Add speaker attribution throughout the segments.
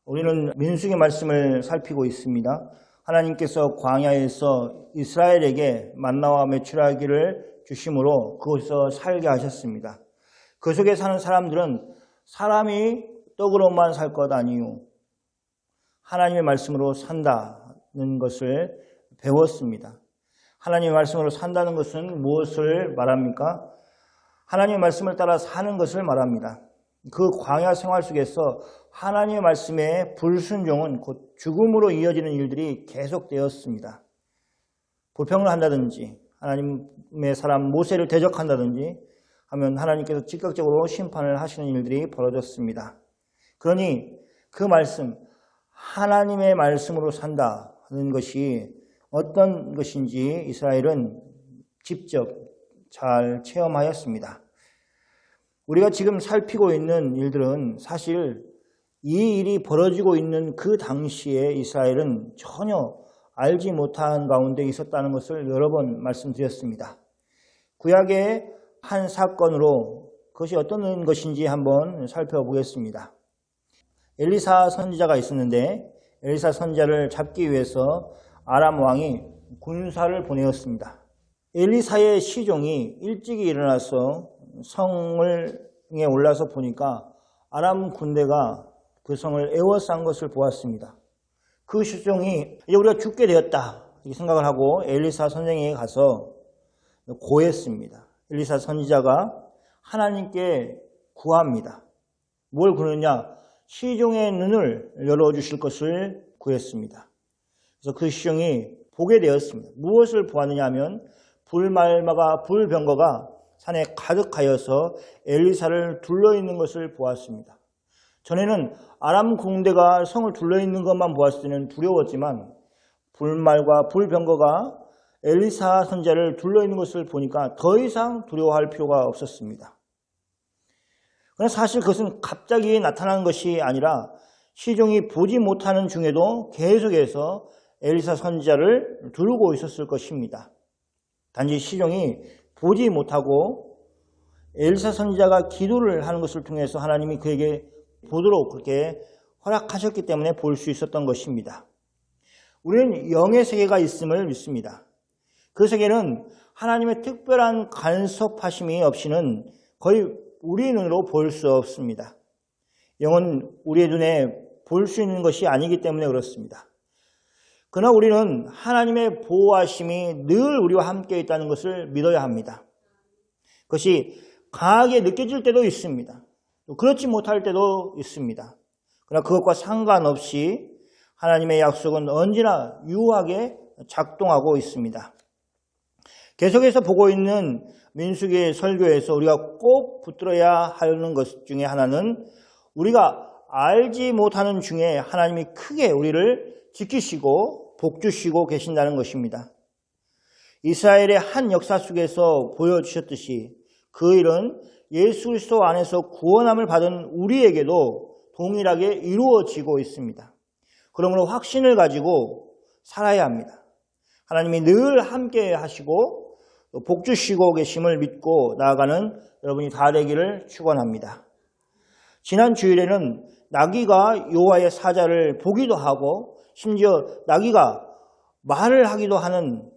Speaker 1: 우리는 민수기 말씀을 살피고 있습니다. 하나님께서 광야에서 이스라엘에게 만나와 메추라기를 주심으로 그곳에서 살게 하셨습니다. 그 속에 사는 사람들은 사람이 떡으로만 살 것 아니요 하나님의 말씀으로 산다는 것을 배웠습니다. 하나님의 말씀으로 산다는 것은 무엇을 말합니까? 하나님의 말씀을 따라 사는 것을 말합니다. 그 광야 생활 속에서 하나님의 말씀에 불순종은 곧 죽음으로 이어지는 일들이 계속되었습니다. 불평을 한다든지 하나님의 사람 모세를 대적한다든지 하면 하나님께서 즉각적으로 심판을 하시는 일들이 벌어졌습니다. 그러니 그 말씀, 하나님의 말씀으로 산다는 것이 어떤 것인지 이스라엘은 직접 잘 체험하였습니다. 우리가 지금 살피고 있는 일들은 사실 이 일이 벌어지고 있는 그 당시에 이스라엘은 전혀 알지 못한 가운데 있었다는 것을 여러 번 말씀드렸습니다. 구약의 한 사건으로 그것이 어떤 것인지 한번 살펴보겠습니다. 엘리사 선지자가 있었는데 엘리사 선지자를 잡기 위해서 아람 왕이 군사를 보내었습니다. 엘리사의 시종이 일찍이 일어나서 성에 올라서 보니까 아람 군대가 그 성을 에워싼 것을 보았습니다. 그 시종이 이제 우리가 죽게 되었다 이렇게 생각을 하고 엘리사 선생에게 가서 고했습니다. 엘리사 선지자가 하나님께 구합니다. 뭘 구느냐? 시종의 눈을 열어주실 것을 구했습니다. 그래서 그 시종이 보게 되었습니다. 무엇을 보았느냐 하면 불병거가 산에 가득하여서 엘리사를 둘러있는 것을 보았습니다. 전에는 아람 군대가 성을 둘러있는 것만 보았을 때는 두려웠지만 불말과 불병거가 엘리사 선지자를 둘러있는 것을 보니까 더 이상 두려워할 필요가 없었습니다. 그러나 사실 그것은 갑자기 나타난 것이 아니라 시종이 보지 못하는 중에도 계속해서 엘리사 선지자를 두르고 있었을 것입니다. 단지 시종이 보지 못하고 엘리사 선지자가 기도를 하는 것을 통해서 하나님이 그에게 보도록 그렇게 허락하셨기 때문에 볼 수 있었던 것입니다. 우리는 영의 세계가 있음을 믿습니다. 그 세계는 하나님의 특별한 간섭하심이 없이는 거의 우리 눈으로 볼 수 없습니다. 영은 우리의 눈에 볼 수 있는 것이 아니기 때문에 그렇습니다. 그러나 우리는 하나님의 보호하심이 늘 우리와 함께 있다는 것을 믿어야 합니다. 그것이 강하게 느껴질 때도 있습니다. 그렇지 못할 때도 있습니다. 그러나 그것과 상관없이 하나님의 약속은 언제나 유효하게 작동하고 있습니다. 계속해서 보고 있는 민수기의 설교에서 우리가 꼭 붙들어야 하는 것 중에 하나는 우리가 알지 못하는 중에 하나님이 크게 우리를 지키시고 복주시고 계신다는 것입니다. 이스라엘의 한 역사 속에서 보여주셨듯이 그 일은 예수 그리스도 안에서 구원함을 받은 우리에게도 동일하게 이루어지고 있습니다. 그러므로 확신을 가지고 살아야 합니다. 하나님이 늘 함께 하시고 복주시고 계심을 믿고 나아가는 여러분이 다 되기를 축원합니다. 지난 주일에는 나귀가 여호와의 사자를 보기도 하고 심지어 나귀가 말을 하기도 하는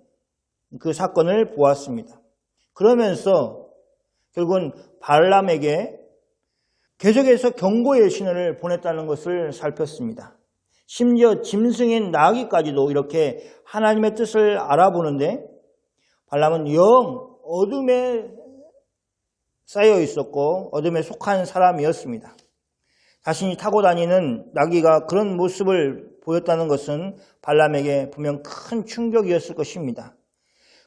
Speaker 1: 그 사건을 보았습니다. 그러면서 결국은 발람에게 계속해서 경고의 신호를 보냈다는 것을 살폈습니다. 심지어 짐승인 나귀까지도 이렇게 하나님의 뜻을 알아보는데 발람은 영 어둠에 쌓여 있었고 어둠에 속한 사람이었습니다. 자신이 타고 다니는 나귀가 그런 모습을 보였다는 것은 발람에게 분명 큰 충격이었을 것입니다.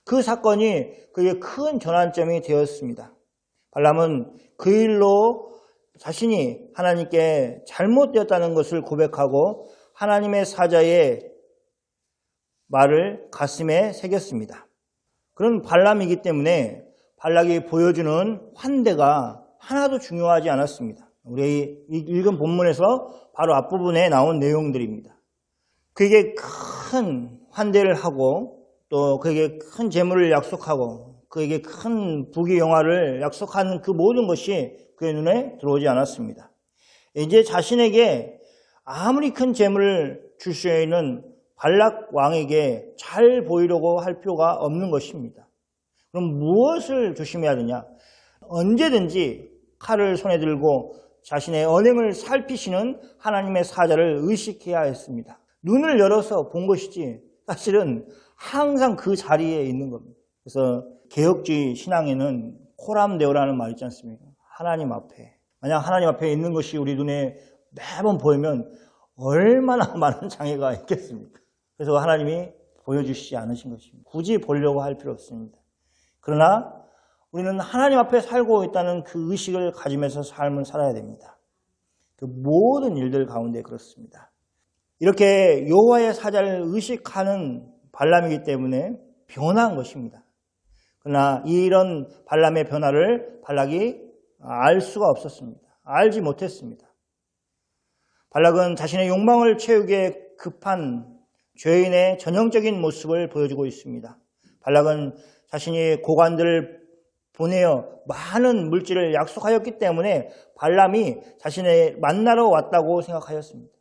Speaker 1: 그 사건이 그에게 큰 전환점이 되었습니다. 발람은 그 일로 자신이 하나님께 잘못되었다는 것을 고백하고 하나님의 사자의 말을 가슴에 새겼습니다. 그런 발람이기 때문에 발락이 보여주는 환대가 하나도 중요하지 않았습니다. 우리 읽은 본문에서 바로 앞부분에 나온 내용들입니다. 그에게 큰 환대를 하고 또 그에게 큰 재물을 약속하고 그에게 큰 부귀 영화를 약속하는 그 모든 것이 그의 눈에 들어오지 않았습니다. 이제 자신에게 아무리 큰 재물을 줄 수 있는 발락 왕에게 잘 보이려고 할 필요가 없는 것입니다. 그럼 무엇을 조심해야 되냐? 언제든지 칼을 손에 들고 자신의 언행을 살피시는 하나님의 사자를 의식해야 했습니다. 눈을 열어서 본 것이지 사실은 항상 그 자리에 있는 겁니다. 그래서 개혁주의 신앙에는 코람데오라는 말이 있지 않습니까? 하나님 앞에. 만약 하나님 앞에 있는 것이 우리 눈에 매번 보이면 얼마나 많은 장애가 있겠습니까? 그래서 하나님이 보여주시지 않으신 것입니다. 굳이 보려고 할 필요 없습니다. 그러나 우리는 하나님 앞에 살고 있다는 그 의식을 가지면서 삶을 살아야 됩니다. 그 모든 일들 가운데 그렇습니다. 이렇게 여호와의 사자를 의식하는 발람이기 때문에 변한 것입니다. 그러나 이런 발람의 변화를 발락이 알 수가 없었습니다. 알지 못했습니다. 발락은 자신의 욕망을 채우기에 급한 죄인의 전형적인 모습을 보여주고 있습니다. 발락은 자신이 고관들을 보내어 많은 물질을 약속하였기 때문에 발람이 자신을 만나러 왔다고 생각하였습니다.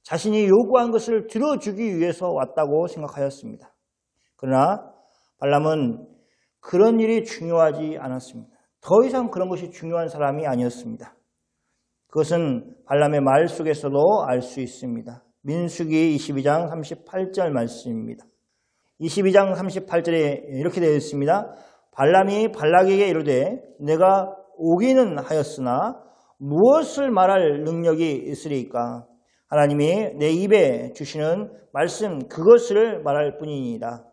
Speaker 1: 자신이 요구한 것을 들어주기 위해서 왔다고 생각하였습니다. 그러나 발람은 그런 일이 중요하지 않았습니다. 더 이상 그런 것이 중요한 사람이 아니었습니다. 그것은 발람의 말 속에서도 알 수 있습니다. 민수기 22장 38절 말씀입니다. 22장 38절에 이렇게 되어 있습니다. 발람이 발락에게 이르되 내가 오기는 하였으나 무엇을 말할 능력이 있으리까? 하나님이 내 입에 주시는 말씀 그것을 말할 뿐이니이다.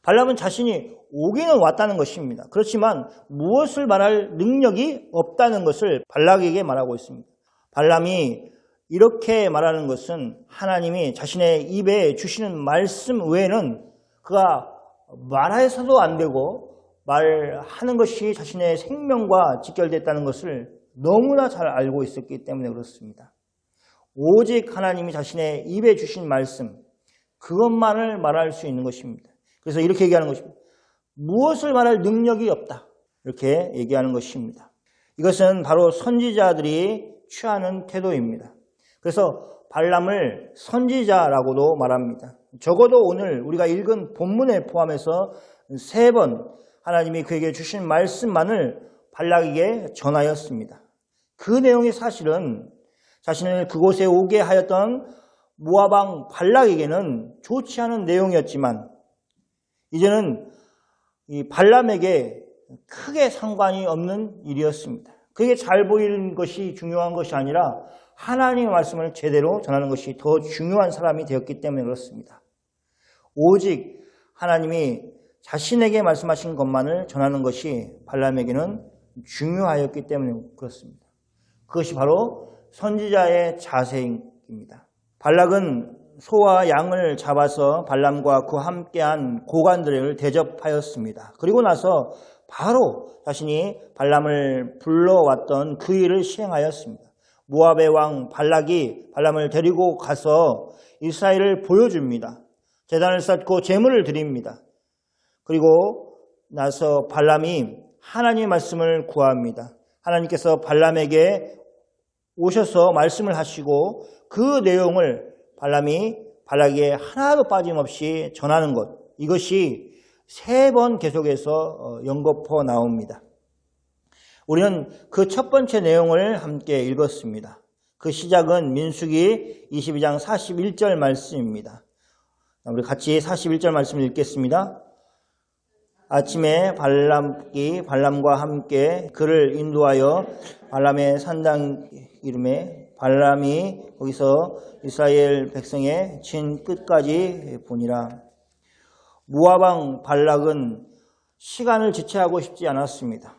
Speaker 1: 발람은 자신이 오기는 왔다는 것입니다. 그렇지만 무엇을 말할 능력이 없다는 것을 발락에게 말하고 있습니다. 발람이 이렇게 말하는 것은 하나님이 자신의 입에 주시는 말씀 외에는 그가 말해서도 안 되고 말하는 것이 자신의 생명과 직결됐다는 것을 너무나 잘 알고 있었기 때문에 그렇습니다. 오직 하나님이 자신의 입에 주신 말씀 그것만을 말할 수 있는 것입니다. 그래서 이렇게 얘기하는 것입니다. 무엇을 말할 능력이 없다. 이렇게 얘기하는 것입니다. 이것은 바로 선지자들이 취하는 태도입니다. 그래서 발람을 선지자라고도 말합니다. 적어도 오늘 우리가 읽은 본문에 포함해서 3번 하나님이 그에게 주신 말씀만을 발락에게 전하였습니다. 그 내용이 사실은 자신을 그곳에 오게 하였던 모압 왕 발락에게는 좋지 않은 내용이었지만 이제는 이 발람에게 크게 상관이 없는 일이었습니다. 그게 잘 보이는 것이 중요한 것이 아니라 하나님의 말씀을 제대로 전하는 것이 더 중요한 사람이 되었기 때문에 그렇습니다. 오직 하나님이 자신에게 말씀하신 것만을 전하는 것이 발람에게는 중요하였기 때문에 그렇습니다. 그것이 바로 선지자의 자세입니다. 발락은 소와 양을 잡아서 발람과 그와 함께한 고관들을 대접하였습니다. 그리고 나서 바로 자신이 발람을 불러왔던 그 일을 시행하였습니다. 모압의 왕 발락이 발람을 데리고 가서 이스라엘을 보여줍니다. 제단을 쌓고 제물을 드립니다. 그리고 나서 발람이 하나님의 말씀을 구합니다. 하나님께서 발람에게 오셔서 말씀을 하시고 그 내용을 발람이 발락에게 하나도 빠짐없이 전하는 것, 이것이 3번 계속해서 연거푸어 나옵니다. 우리는 그 첫 번째 내용을 함께 읽었습니다. 그 시작은 민수기 22장 41절 말씀입니다. 우리 같이 41절 말씀을 읽겠습니다. 아침에 발람과 함께 그를 인도하여 발람의 산당 이름에 발람이 거기서 이스라엘 백성의 진 끝까지 보니라. 모압 왕 발락은 시간을 지체하고 싶지 않았습니다.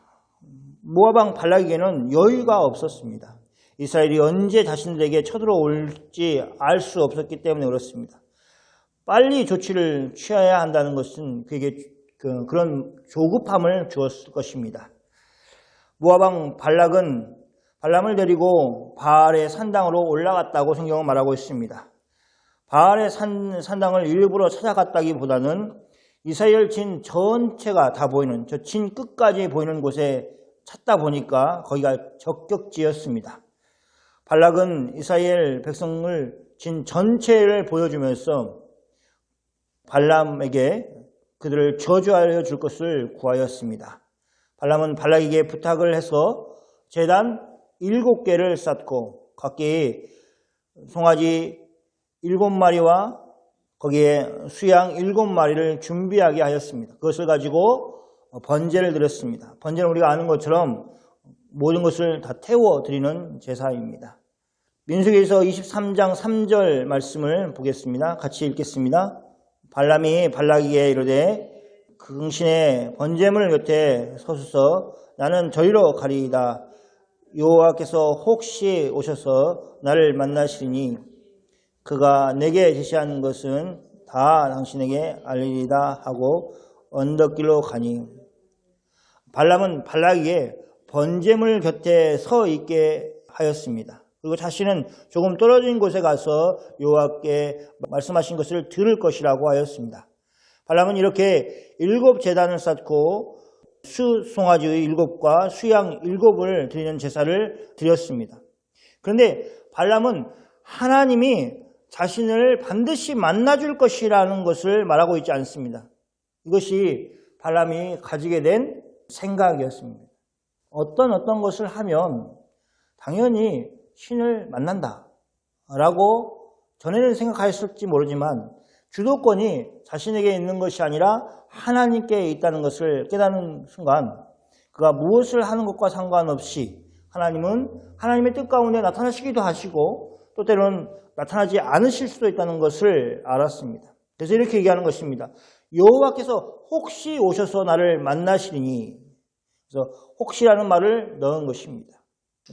Speaker 1: 모압 왕 발락에게는 여유가 없었습니다. 이스라엘이 언제 자신들에게 쳐들어올지 알 수 없었기 때문에 그렇습니다. 빨리 조치를 취해야 한다는 것은 그에게 그런 조급함을 주었을 것입니다. 모압 왕 발락은 발람을 데리고 바알의 산당으로 올라갔다고 성경은 말하고 있습니다. 바알의 산당을 일부러 찾아갔다기보다는 이스라엘 진 전체가 다 보이는 저 진 끝까지 보이는 곳에 찾다 보니까 거기가 적격지였습니다. 발락은 이스라엘 백성을 진 전체를 보여주면서 발람에게 그들을 저주하여 줄 것을 구하였습니다. 발람은 발락에게 부탁을 해서 제단 7개를 쌓고 각기 송아지 7마리와 거기에 수양 7마리를 준비하게 하였습니다. 그것을 가지고 번제를 드렸습니다. 번제는 우리가 아는 것처럼 모든 것을 다 태워드리는 제사입니다. 민수기에서 23장 3절 말씀을 보겠습니다. 같이 읽겠습니다. 발람이 발락에게 이르되 긍신의 번제물 곁에 서소서 나는 저리로 가리이다. 여호와께서 혹시 오셔서 나를 만나시리니 그가 내게 제시한 것은 다 당신에게 알리리다 하고 언덕길로 가니 발람은 발락에게 번제물 곁에 서 있게 하였습니다. 그리고 자신은 조금 떨어진 곳에 가서 여호와께 말씀하신 것을 들을 것이라고 하였습니다. 발람은 이렇게 7제단을 쌓고 수송아지 7과 수양 7을 드리는 제사를 드렸습니다. 그런데 발람은 하나님이 자신을 반드시 만나줄 것이라는 것을 말하고 있지 않습니다. 이것이 발람이 가지게 된 생각이었습니다. 어떤 것을 하면 당연히 신을 만난다 라고 전에는 생각하였을지 모르지만 주도권이 자신에게 있는 것이 아니라 하나님께 있다는 것을 깨닫는 순간 그가 무엇을 하는 것과 상관없이 하나님은 하나님의 뜻 가운데 나타나시기도 하시고 또 때로는 나타나지 않으실 수도 있다는 것을 알았습니다. 그래서 이렇게 얘기하는 것입니다. 여호와께서 혹시 오셔서 나를 만나시리니, 그래서 혹시라는 말을 넣은 것입니다.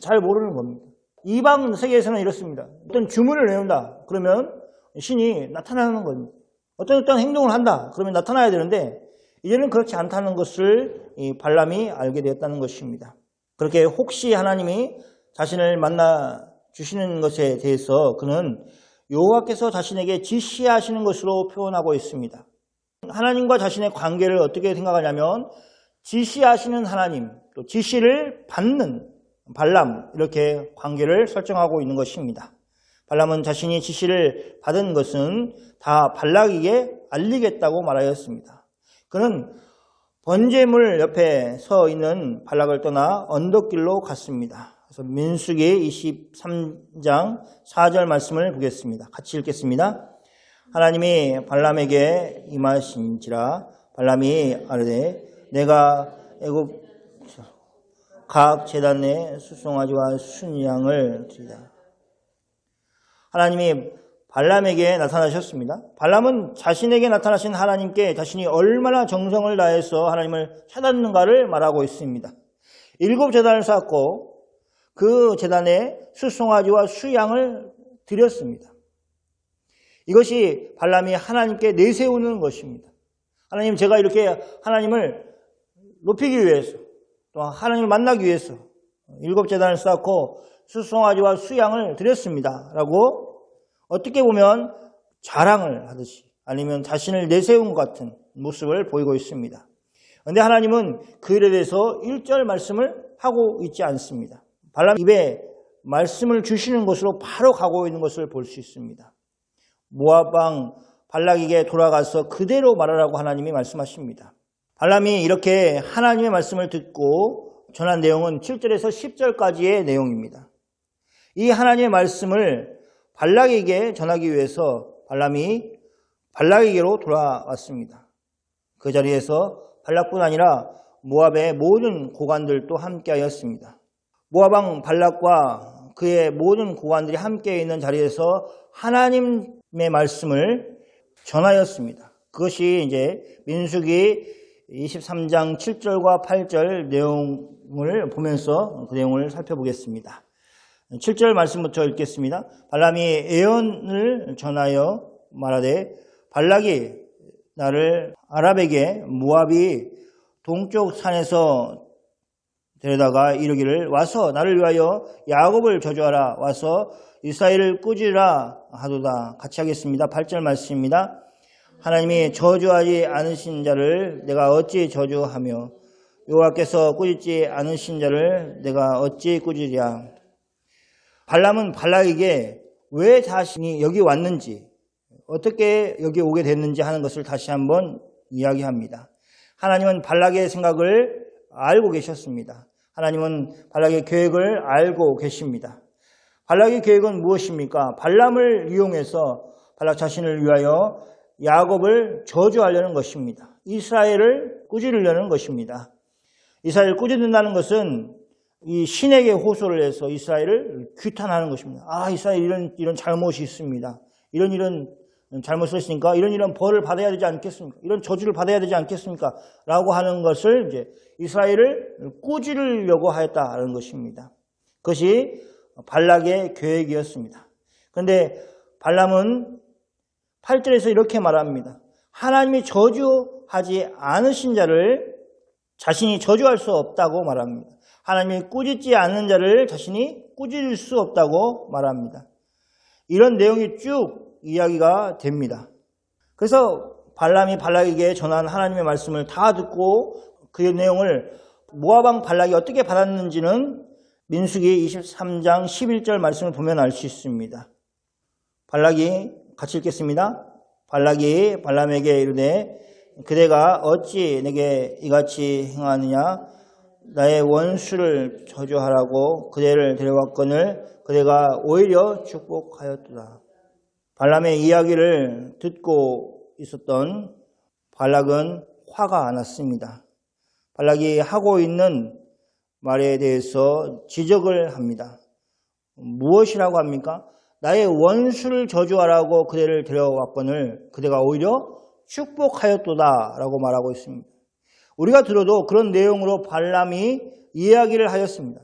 Speaker 1: 잘 모르는 겁니다. 이방 세계에서는 이렇습니다. 어떤 주문을 내온다 그러면 신이 나타나는 겁니다. 어떤 행동을 한다 그러면 나타나야 되는데 이제는 그렇지 않다는 것을 이 발람이 알게 되었다는 것입니다. 그렇게 혹시 하나님이 자신을 만나 주시는 것에 대해서 그는 여호와께서 자신에게 지시하시는 것으로 표현하고 있습니다. 하나님과 자신의 관계를 어떻게 생각하냐면 지시하시는 하나님, 또 지시를 받는 발람, 이렇게 관계를 설정하고 있는 것입니다. 발람은 자신이 지시를 받은 것은 다 발락에게 알리겠다고 말하였습니다. 그는 번제물 옆에 서 있는 발락을 떠나 언덕길로 갔습니다. 그래서 민수기 23장 4절 말씀을 보겠습니다. 같이 읽겠습니다. 하나님이 발람에게 임하신지라 발람이 아뢰되 내가 애굽 각 제단에 수송아지와 순양을 드리다. 하나님이 발람에게 나타나셨습니다. 발람은 자신에게 나타나신 하나님께 자신이 얼마나 정성을 다해서 하나님을 찾았는가를 말하고 있습니다. 7제단을 쌓고 그 제단에 수송아지와 수양을 드렸습니다. 이것이 발람이 하나님께 내세우는 것입니다. 하나님, 제가 이렇게 하나님을 높이기 위해서 또 하나님을 만나기 위해서 7제단을 쌓고 수송아지와 수양을 드렸습니다 라고 어떻게 보면 자랑을 하듯이 아니면 자신을 내세운 것 같은 모습을 보이고 있습니다. 그런데 하나님은 그 일에 대해서 1절 말씀을 하고 있지 않습니다. 발람 입에 말씀을 주시는 것으로 바로 가고 있는 것을 볼 수 있습니다. 모압 왕 발락에게 돌아가서 그대로 말하라고 하나님이 말씀하십니다. 발람이 이렇게 하나님의 말씀을 듣고 전한 내용은 7절에서 10절까지의 내용입니다. 이 하나님의 말씀을 발락에게 전하기 위해서 발람이 발락에게로 돌아왔습니다. 그 자리에서 발락뿐 아니라 모압의 모든 고관들도 함께하였습니다. 모압 왕 발락과 그의 모든 고관들이 함께 있는 자리에서 하나님의 말씀을 전하였습니다. 그것이 이제 민수기 23장 7절과 8절 내용을 보면서 그 내용을 살펴보겠습니다. 7절 말씀부터 읽겠습니다. 발람이 예언을 전하여 말하되 발락이 나를 아랍에게 모압이 동쪽 산에서 데려다가 이르기를 와서 나를 위하여 야곱을 저주하라 와서 이스라엘을 꾸짖으라 하도다. 같이 하겠습니다. 8절 말씀입니다. 하나님이 저주하지 않으신 자를 내가 어찌 저주하며 여호와께서 꾸짖지 않으신 자를 내가 어찌 꾸짖으랴. 발람은 발락에게 왜 자신이 여기 왔는지, 어떻게 여기 오게 됐는지 하는 것을 다시 한번 이야기합니다. 하나님은 발락의 생각을 알고 계셨습니다. 하나님은 발락의 계획을 알고 계십니다. 발락의 계획은 무엇입니까? 발람을 이용해서 발락 자신을 위하여 야곱을 저주하려는 것입니다. 이스라엘을 꾸짖으려는 것입니다. 이스라엘을 꾸짖는다는 것은 이 신에게 호소를 해서 이스라엘을 규탄하는 것입니다. 이스라엘 이런 잘못이 있습니다. 이런 잘못을 했으니까 이런 벌을 받아야 되지 않겠습니까? 이런 저주를 받아야 되지 않겠습니까? 라고 하는 것을 이제 이스라엘을 꾸짖으려고 하였다는 것입니다. 그것이 발락의 계획이었습니다. 그런데 발람은 8절에서 이렇게 말합니다. 하나님이 저주하지 않으신 자를 자신이 저주할 수 없다고 말합니다. 하나님이 꾸짖지 않는 자를 자신이 꾸짖을 수 없다고 말합니다. 이런 내용이 쭉 이야기가 됩니다. 그래서 발람이 발락에게 전한 하나님의 말씀을 다 듣고 그 내용을 모압 왕 발락이 어떻게 받았는지는 민수기 23장 11절 말씀을 보면 알 수 있습니다. 발락이 같이 읽겠습니다. 발락이 발람에게 이르되 그대가 어찌 내게 이같이 행하느냐? 나의 원수를 저주하라고 그대를 데려왔거늘 그대가 오히려 축복하였도다. 발람의 이야기를 듣고 있었던 발락은 화가 났습니다. 발락이 하고 있는 말에 대해서 지적을 합니다. 무엇이라고 합니까? 나의 원수를 저주하라고 그대를 데려왔거늘 그대가 오히려 축복하였도다 라고 말하고 있습니다. 우리가 들어도 그런 내용으로 발람이 이야기를 하였습니다.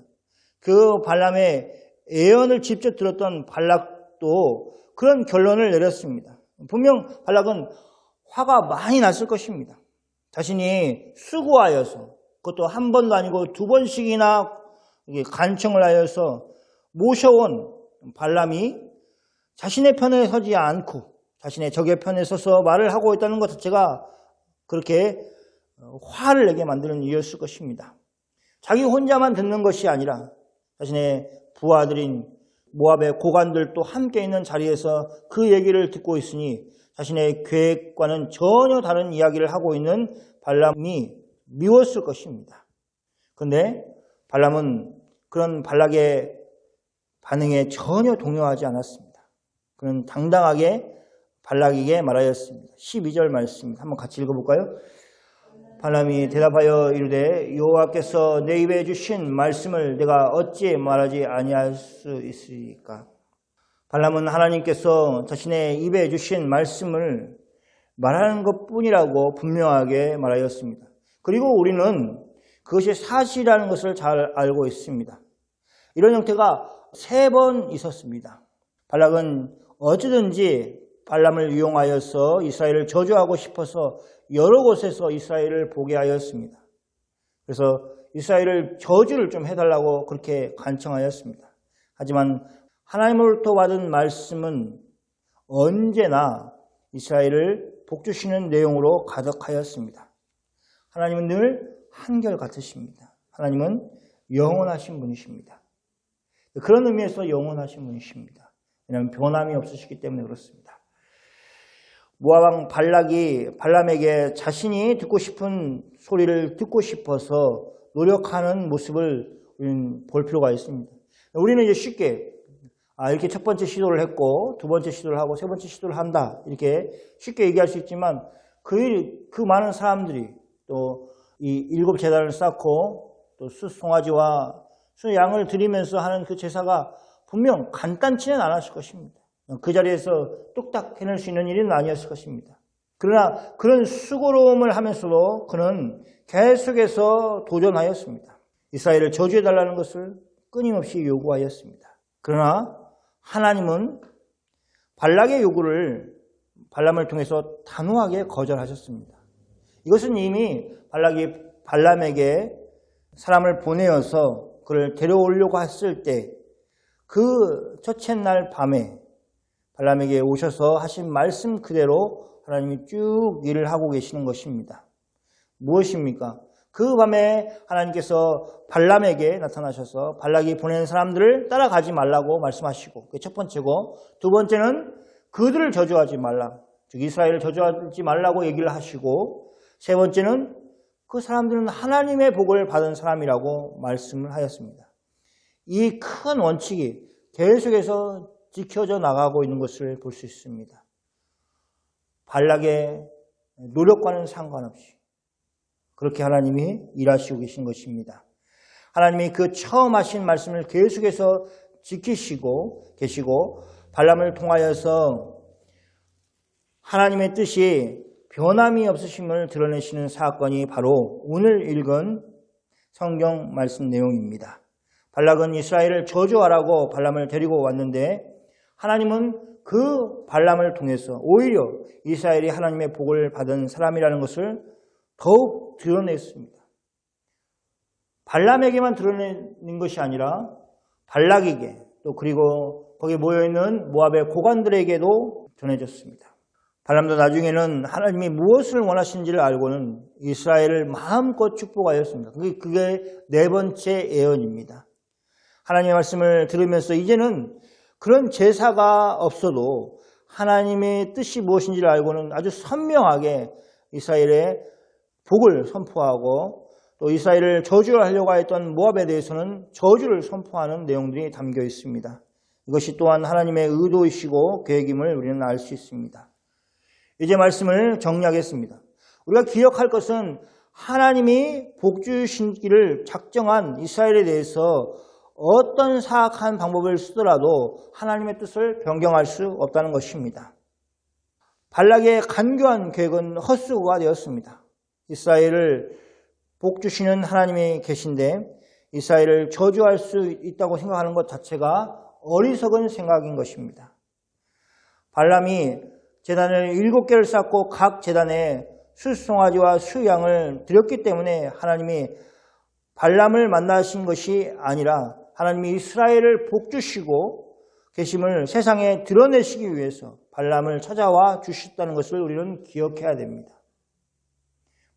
Speaker 1: 그 발람의 예언을 직접 들었던 발락도 그런 결론을 내렸습니다. 분명 발락은 화가 많이 났을 것입니다. 자신이 수고하여서 그것도 한 번도 아니고 두 번씩이나 간청을 하여서 모셔온 발람이 자신의 편에 서지 않고 자신의 적의 편에 서서 말을 하고 있다는 것 자체가 그렇게 화를 내게 만드는 이유였을 것입니다. 자기 혼자만 듣는 것이 아니라 자신의 부하들인 모압의 고관들도 함께 있는 자리에서 그 얘기를 듣고 있으니 자신의 계획과는 전혀 다른 이야기를 하고 있는 발람이 미웠을 것입니다. 그런데 발람은 그런 발락의 반응에 전혀 동요하지 않았습니다. 그는 당당하게 발락에게 말하였습니다. 12절 말씀입니다. 한번 같이 읽어볼까요? 발람이 대답하여 이르되 여호와께서 내 입에 주신 말씀을 내가 어찌 말하지 아니할 수 있으리까? 발람은 하나님께서 자신의 입에 주신 말씀을 말하는 것뿐이라고 분명하게 말하였습니다. 그리고 우리는 그것이 사실이라는 것을 잘 알고 있습니다. 이런 형태가 3번 있었습니다. 발락은 어찌든지 발람을 이용하여서 이스라엘을 저주하고 싶어서 여러 곳에서 이스라엘을 보게 하였습니다. 그래서 이스라엘을 저주를 좀 해달라고 그렇게 간청하였습니다. 하지만 하나님으로부터 받은 말씀은 언제나 이스라엘을 복주시는 내용으로 가득하였습니다. 하나님은 늘 한결같으십니다. 하나님은 영원하신 분이십니다. 그런 의미에서 영원하신 분이십니다. 왜냐하면 변함이 없으시기 때문에 그렇습니다. 모압 왕 발락이 발람에게 자신이 듣고 싶은 소리를 듣고 싶어서 노력하는 모습을 우리는 볼 필요가 있습니다. 우리는 이제 쉽게 이렇게 첫 번째 시도를 했고 두 번째 시도를 하고 세 번째 시도를 한다 이렇게 쉽게 얘기할 수 있지만 그 많은 사람들이 또 이 7 제단을 쌓고 또 수송아지와 수양을 드리면서 하는 그 제사가 분명 간단치는 않았을 것입니다. 그 자리에서 뚝딱 해낼 수 있는 일은 아니었을 것입니다. 그러나 그런 수고로움을 하면서도 그는 계속해서 도전하였습니다. 이스라엘을 저주해달라는 것을 끊임없이 요구하였습니다. 그러나 하나님은 발락의 요구를 발람을 통해서 단호하게 거절하셨습니다. 이것은 이미 발락이 발람에게 사람을 보내어서 그를 데려오려고 했을 때 그 첫째 날 밤에 발람에게 오셔서 하신 말씀 그대로 하나님이 쭉 일을 하고 계시는 것입니다. 무엇입니까? 그 밤에 하나님께서 발람에게 나타나셔서 발락이 보낸 사람들을 따라가지 말라고 말씀하시고, 그게 첫 번째고, 두 번째는 그들을 저주하지 말라, 즉 이스라엘을 저주하지 말라고 얘기를 하시고, 세 번째는 그 사람들은 하나님의 복을 받은 사람이라고 말씀을 하였습니다. 이 큰 원칙이 계속해서 지켜져 나가고 있는 것을 볼 수 있습니다. 발락의 노력과는 상관없이 그렇게 하나님이 일하시고 계신 것입니다. 하나님이 그 처음 하신 말씀을 계속해서 지키시고 계시고, 발람을 통하여서 하나님의 뜻이 변함이 없으심을 드러내시는 사건이 바로 오늘 읽은 성경 말씀 내용입니다. 발락은 이스라엘을 저주하라고 발람을 데리고 왔는데, 하나님은 그 발람을 통해서 오히려 이스라엘이 하나님의 복을 받은 사람이라는 것을 더욱 드러냈습니다. 발람에게만 드러내는 것이 아니라 발락에게, 또 그리고 거기에 모여있는 모압의 고관들에게도 전해졌습니다. 발람도 나중에는 하나님이 무엇을 원하시는지를 알고는 이스라엘을 마음껏 축복하였습니다. 그게 네 번째 예언입니다. 하나님의 말씀을 들으면서 이제는 그런 제사가 없어도 하나님의 뜻이 무엇인지를 알고는 아주 선명하게 이스라엘의 복을 선포하고, 또 이스라엘을 저주하려고 했던 모압에 대해서는 저주를 선포하는 내용들이 담겨 있습니다. 이것이 또한 하나님의 의도이시고 계획임을 우리는 알 수 있습니다. 이제 말씀을 정리하겠습니다. 우리가 기억할 것은 하나님이 복 주시기를 작정한 이스라엘에 대해서 어떤 사악한 방법을 쓰더라도 하나님의 뜻을 변경할 수 없다는 것입니다. 발락의 간교한 계획은 헛수고가 되었습니다. 이스라엘을 복 주시는 하나님이 계신데 이스라엘을 저주할 수 있다고 생각하는 것 자체가 어리석은 생각인 것입니다. 발람이 제단을 7개를 쌓고 각 제단에 수송아지와 수양을 드렸기 때문에 하나님이 발람을 만나신 것이 아니라 하나님이 이스라엘을 복주시고 계심을 세상에 드러내시기 위해서 발람을 찾아와 주셨다는 것을 우리는 기억해야 됩니다.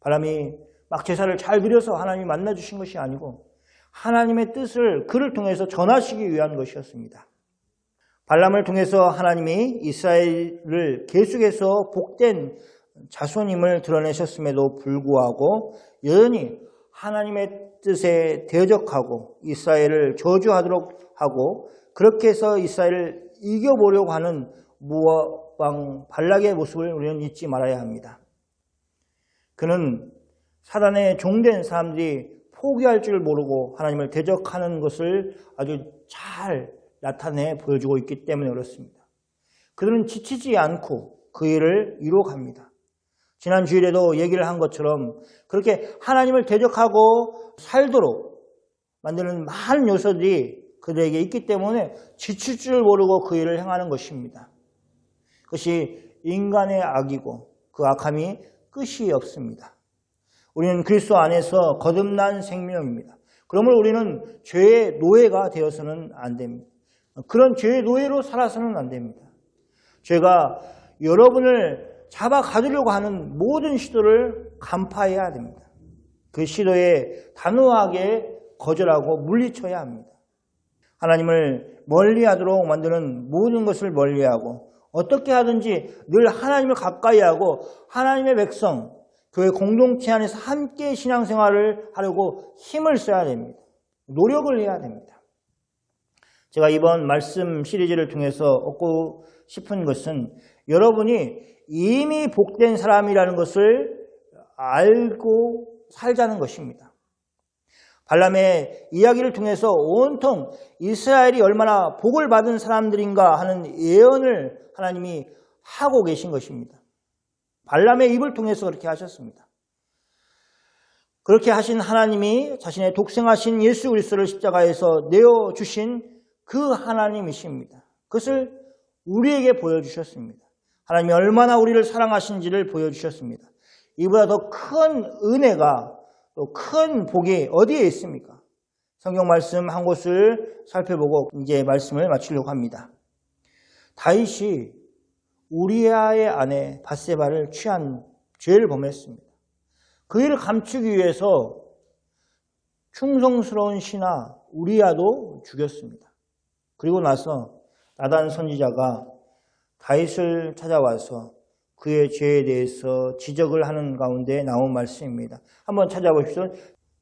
Speaker 1: 발람이 막 제사를 잘 드려서 하나님이 만나주신 것이 아니고 하나님의 뜻을 그를 통해서 전하시기 위한 것이었습니다. 발람을 통해서 하나님이 이스라엘을 계속해서 복된 자손임을 드러내셨음에도 불구하고 여전히 하나님의 뜻에 대적하고 이스라엘을 저주하도록 하고, 그렇게 해서 이스라엘을 이겨보려고 하는 모압 왕 발락의 모습을 우리는 잊지 말아야 합니다. 그는 사단의 종된 사람들이 포기할 줄 모르고 하나님을 대적하는 것을 아주 잘 나타내 보여주고 있기 때문에 그렇습니다. 그들은 지치지 않고 그 일을 이뤄갑니다. 지난 주일에도 얘기를 한 것처럼 그렇게 하나님을 대적하고 살도록 만드는 많은 요소들이 그들에게 있기 때문에 지칠 줄 모르고 그 일을 행하는 것입니다. 그것이 인간의 악이고 그 악함이 끝이 없습니다. 우리는 그리스도 안에서 거듭난 생명입니다. 그러므로 우리는 죄의 노예가 되어서는 안 됩니다. 그런 죄의 노예로 살아서는 안 됩니다. 죄가 여러분을 잡아 가두려고 하는 모든 시도를 간파해야 됩니다. 그 시도에 단호하게 거절하고 물리쳐야 합니다. 하나님을 멀리하도록 만드는 모든 것을 멀리하고 어떻게 하든지 늘 하나님을 가까이 하고 하나님의 백성, 교회 공동체 안에서 함께 신앙생활을 하려고 힘을 써야 됩니다. 노력을 해야 됩니다. 제가 이번 말씀 시리즈를 통해서 얻고 싶은 것은 여러분이 이미 복된 사람이라는 것을 알고 살자는 것입니다. 발람의 이야기를 통해서 온통 이스라엘이 얼마나 복을 받은 사람들인가 하는 예언을 하나님이 하고 계신 것입니다. 발람의 입을 통해서 그렇게 하셨습니다. 그렇게 하신 하나님이 자신의 독생하신 예수 그리스도를 십자가에서 내어주신 그 하나님이십니다. 그것을 우리에게 보여주셨습니다. 하나님이 얼마나 우리를 사랑하신지를 보여주셨습니다. 이보다 더 큰 은혜가, 또 큰 복이 어디에 있습니까? 성경 말씀 한 곳을 살펴보고 이제 말씀을 마치려고 합니다. 다윗이 우리아의 아내 밧세바를 취한 죄를 범했습니다. 그 일을 감추기 위해서 충성스러운 신하 우리야도 죽였습니다. 그리고 나서 나단 선지자가 다윗을 찾아와서 그의 죄에 대해서 지적을 하는 가운데 나온 말씀입니다. 한번 찾아보십시오.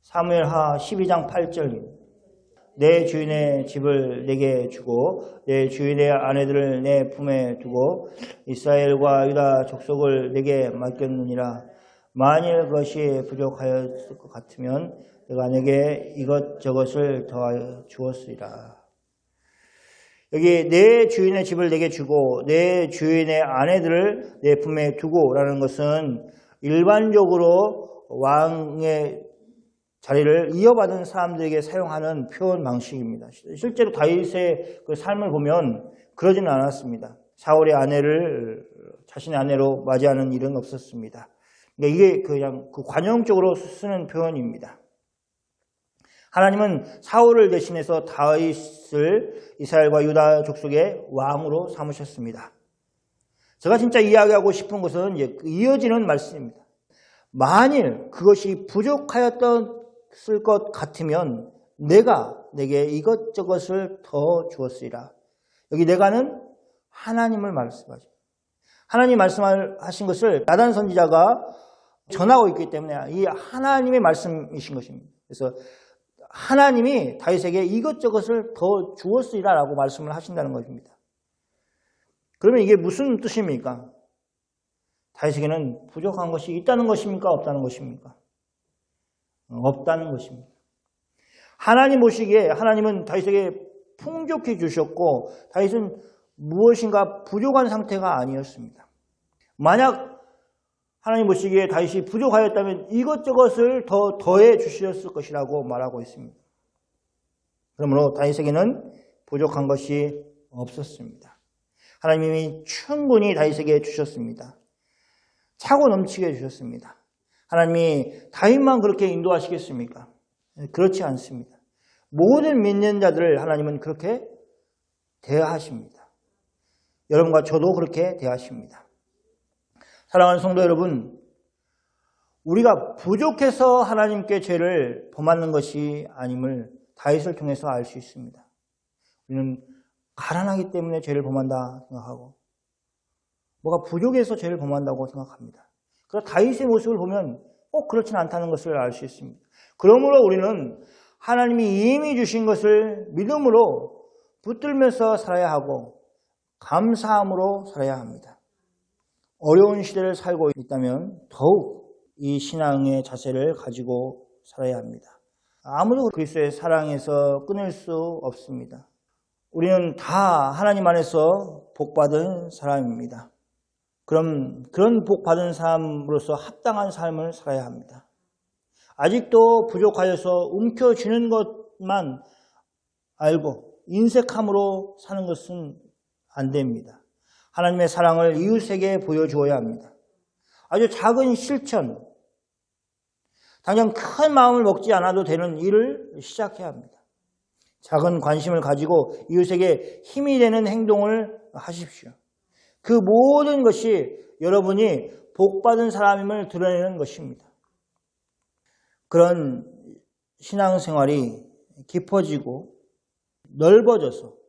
Speaker 1: 사무엘하 12장 8절입니다. 내 주인의 집을 내게 주고 내 주인의 아내들을 내 품에 두고 이스라엘과 유다 족속을 내게 맡겼느니라. 만일 그것이 부족하였을 것 같으면 내가 내게 이것저것을 더하여 주었으리라. 여기 내 주인의 집을 내게 주고 내 주인의 아내들을 내 품에 두고 라는 것은 일반적으로 왕의 자리를 이어받은 사람들에게 사용하는 표현 방식입니다. 실제로 다윗의 그 삶을 보면 그러지는 않았습니다. 사울의 아내를 자신의 아내로 맞이하는 일은 없었습니다. 그러니까 이게 그냥 그 관용적으로 쓰는 표현입니다. 하나님은 사울을 대신해서 다윗을 이스라엘과 유다 족속의 왕으로 삼으셨습니다. 제가 진짜 이야기하고 싶은 것은 이어지는 말씀입니다. 만일 그것이 부족하였을 것 같으면 내가 내게 이것저것을 더 주었으리라. 여기 내가는 하나님을 말씀하죠. 하나님 말씀하신 것을 나단 선지자가 전하고 있기 때문에 이 하나님의 말씀이신 것입니다. 그래서 하나님이 다윗에게 이것저것을 더 주었으리라 라고 말씀을 하신다는 것입니다. 그러면 이게 무슨 뜻입니까? 다윗에게는 부족한 것이 있다는 것입니까? 없다는 것입니까? 없다는 것입니다. 하나님 보시기에 하나님은 다윗에게 풍족히 주셨고 다윗은 무엇인가 부족한 상태가 아니었습니다. 만약 하나님 보시기에 다윗이 부족하였다면 이것저것을 더 더해 주셨을 것이라고 말하고 있습니다. 그러므로 다윗에게는 부족한 것이 없었습니다. 하나님이 충분히 다윗에게 주셨습니다. 차고 넘치게 주셨습니다. 하나님이 다윗만 그렇게 인도하시겠습니까? 그렇지 않습니다. 모든 믿는 자들을 하나님은 그렇게 대하십니다. 여러분과 저도 그렇게 대하십니다. 사랑하는 성도 여러분, 우리가 부족해서 하나님께 죄를 범하는 것이 아님을 다윗을 통해서 알 수 있습니다. 우리는 가난하기 때문에 죄를 범한다 생각하고 뭐가 부족해서 죄를 범한다고 생각합니다. 그러나 다윗의 모습을 보면 꼭 그렇지는 않다는 것을 알 수 있습니다. 그러므로 우리는 하나님이 이미 주신 것을 믿음으로 붙들면서 살아야 하고 감사함으로 살아야 합니다. 어려운 시대를 살고 있다면 더욱 이 신앙의 자세를 가지고 살아야 합니다. 아무도 그리스도의 사랑에서 끊을 수 없습니다. 우리는 다 하나님 안에서 복받은 사람입니다. 그럼 그런 복받은 사람으로서 합당한 삶을 살아야 합니다. 아직도 부족하여서 움켜쥐는 것만 알고 인색함으로 사는 것은 안 됩니다. 하나님의 사랑을 이웃에게 보여주어야 합니다. 아주 작은 실천, 당장 큰 마음을 먹지 않아도 되는 일을 시작해야 합니다. 작은 관심을 가지고 이웃에게 힘이 되는 행동을 하십시오. 그 모든 것이 여러분이 복받은 사람임을 드러내는 것입니다. 그런 신앙생활이 깊어지고 넓어져서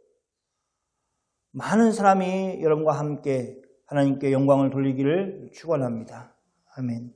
Speaker 1: 많은 사람이 여러분과 함께 하나님께 영광을 돌리기를 축원합니다. 아멘.